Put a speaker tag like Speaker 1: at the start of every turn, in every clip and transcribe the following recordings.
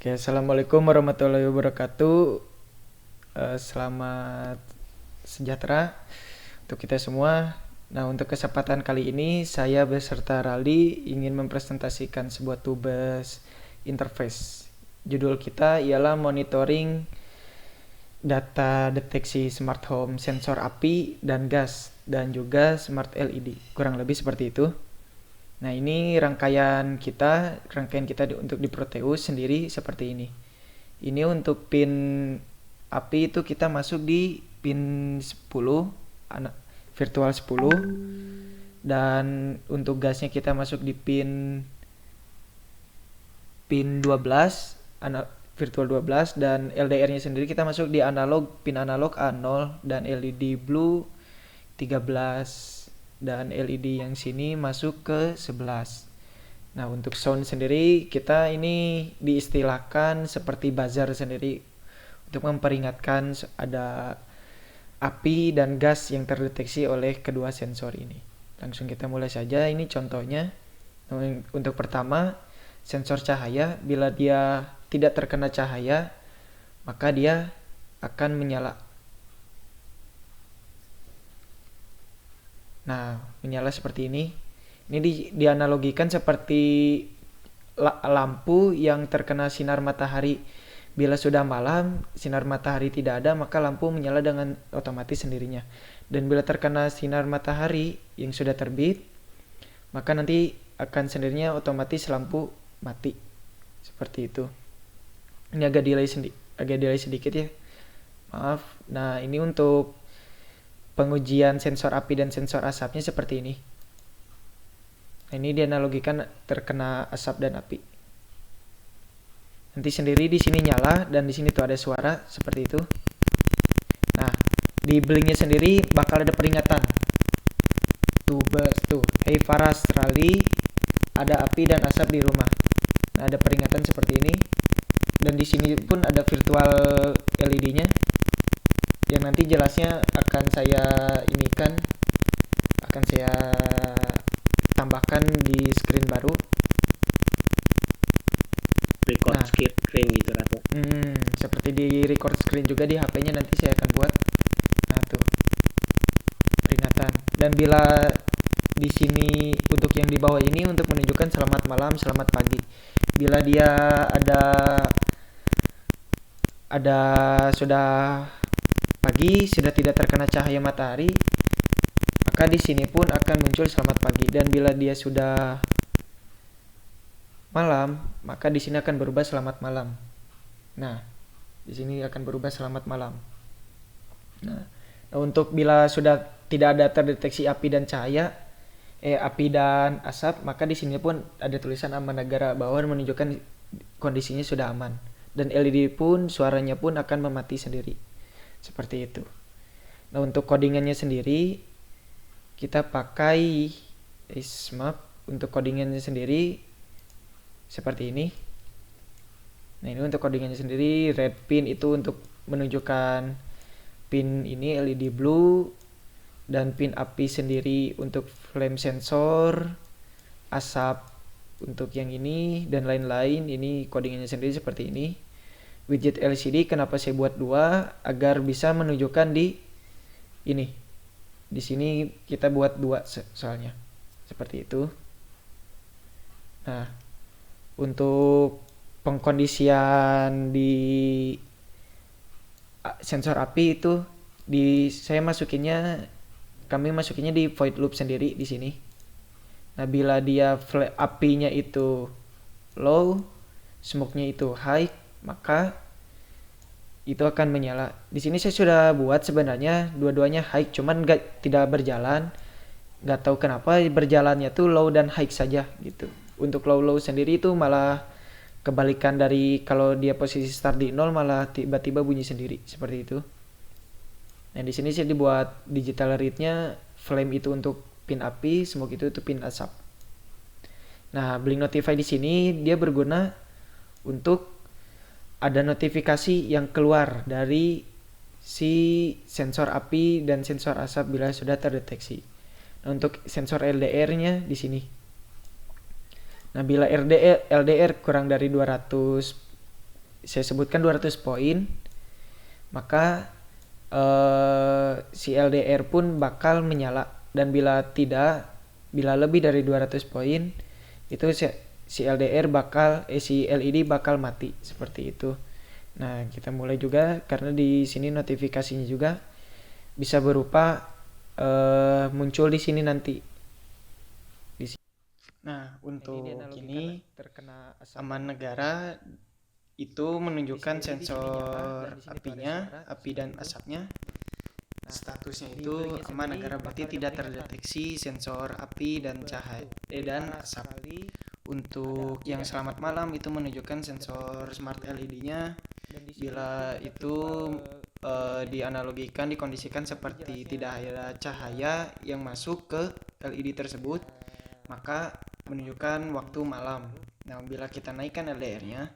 Speaker 1: Oke, assalamualaikum warahmatullahi wabarakatuh. Selamat sejahtera untuk kita semua. Nah, untuk kesempatan kali ini saya beserta Raldi ingin mempresentasikan sebuah tugas interface. Judul kita ialah monitoring data deteksi smart home, sensor api dan gas, dan juga smart LED. Kurang lebih seperti itu. Nah, ini rangkaian kita untuk di Proteus sendiri seperti ini. Ini untuk pin api itu kita masuk di pin 10, virtual 10, dan untuk gasnya kita masuk di pin 12, virtual 12, dan LDR-nya sendiri kita masuk di pin analog A0 dan LED blue 13. Dan LED yang sini masuk ke 11. Nah, untuk sound sendiri kita ini diistilahkan seperti buzzer sendiri untuk memperingatkan ada api dan gas yang terdeteksi oleh kedua sensor ini. Langsung kita mulai saja, ini contohnya. Untuk pertama, sensor cahaya, bila dia tidak terkena cahaya, maka dia akan menyala. Nah, menyala seperti ini. Ini dianalogikan seperti lampu yang terkena sinar matahari. Bila sudah malam, sinar matahari tidak ada, maka lampu menyala dengan otomatis sendirinya. Dan bila terkena sinar matahari yang sudah terbit, maka nanti akan sendirinya otomatis lampu mati. Seperti itu. Ini agak delay sedikit ya. Maaf. Nah, ini untuk pengujian sensor api dan sensor asapnya seperti ini. Nah, ini dianalogikan terkena asap dan api. Nanti sendiri di sini nyala dan di sini tuh ada suara seperti itu. Nah, di blinknya sendiri bakal ada peringatan. Tuh, hey Faras, Rali, ada api dan asap di rumah. Nah, ada peringatan seperti ini. Dan di sini pun ada virtual LED-nya. Yang nanti jelasnya akan saya tambahkan di screen baru.
Speaker 2: Record screen gitu atau
Speaker 1: seperti di record screen juga di HP-nya nanti saya akan buat. Nah, tuh peringatan. Dan bila di sini untuk yang di bawah ini untuk menunjukkan selamat malam, selamat pagi. Bila dia sudah pagi, sudah tidak terkena cahaya matahari, maka di sini pun akan muncul selamat pagi. Dan bila dia sudah malam, maka di sini akan berubah selamat malam. Nah, di sini akan berubah selamat malam. Nah, untuk bila sudah tidak ada terdeteksi api dan asap, maka di sini pun ada tulisan aman negara bahwa menunjukkan kondisinya sudah aman. Dan LED pun suaranya pun akan memati sendiri. Seperti itu. Nah, untuk codingannya sendiri kita pakai SMAP. Untuk codingannya sendiri seperti ini. Nah, ini untuk codingannya sendiri. Red pin itu untuk menunjukkan pin ini LED blue, dan pin api sendiri untuk flame sensor, asap untuk yang ini, dan lain-lain. Ini codingannya sendiri seperti ini. Widget LCD kenapa saya buat 2? Agar bisa menunjukkan di ini. Di sini kita buat 2 soalnya. Seperti itu. Nah, untuk pengkondisian di sensor api itu kami masukinnya di void loop sendiri di sini. Nah, bila dia apinya itu low, smoke-nya itu high, maka itu akan menyala. Di sini saya sudah buat sebenarnya dua-duanya high, cuman tidak berjalan. Nggak tahu kenapa berjalannya tuh low dan high saja gitu. Untuk low sendiri itu malah kebalikan dari kalau dia posisi start di 0, malah tiba-tiba bunyi sendiri seperti itu. Nah, di sini saya dibuat digital read-nya flame itu untuk pin api, smoke itu untuk pin asap. Nah, blink notify di sini dia berguna untuk ada notifikasi yang keluar dari si sensor api dan sensor asap bila sudah terdeteksi. Nah, untuk sensor LDR-nya di sini. Nah, bila LDR kurang dari 200 saya sebutkan 200 poin, maka si LDR pun bakal menyala, dan bila lebih dari 200 poin itu si LED bakal mati, seperti itu. Nah, kita mulai juga, karena di sini notifikasinya juga bisa berupa muncul di sini nanti. Nah, untuk ini aman negara itu menunjukkan sensor apinya, api dan asapnya. Statusnya itu aman negara, berarti tidak terdeteksi sensor api dan cahaya dan asap. Untuk yang selamat malam itu menunjukkan sensor smart LED-nya. Bila itu dianalogikan, dikondisikan seperti tidak ada cahaya yang masuk ke LED tersebut, maka menunjukkan waktu malam. Nah, bila kita naikkan LDR-nya,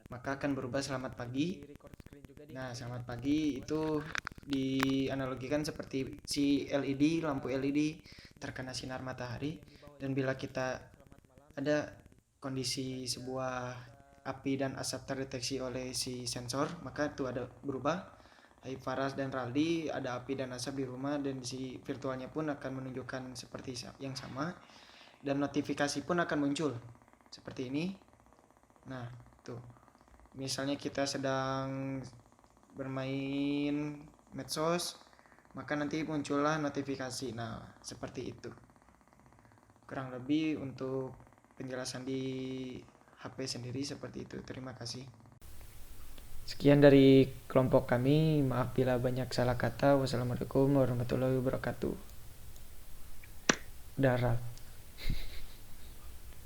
Speaker 1: maka akan berubah selamat pagi. Nah, selamat pagi itu dianalogikan seperti si LED, lampu LED terkena sinar matahari. Dan bila kita ada kondisi sebuah api dan asap terdeteksi oleh si sensor, maka itu ada berubah. Faras dan Raldi ada api dan asap di rumah, dan si virtualnya pun akan menunjukkan seperti yang sama, dan notifikasi pun akan muncul seperti ini. Nah, tuh misalnya kita sedang bermain medsos, maka nanti muncullah notifikasi. Nah, seperti itu kurang lebih untuk penjelasan di HP sendiri, seperti itu. Terima kasih. Sekian dari kelompok kami. Maaf bila banyak salah kata. Wassalamualaikum warahmatullahi wabarakatuh. Darat.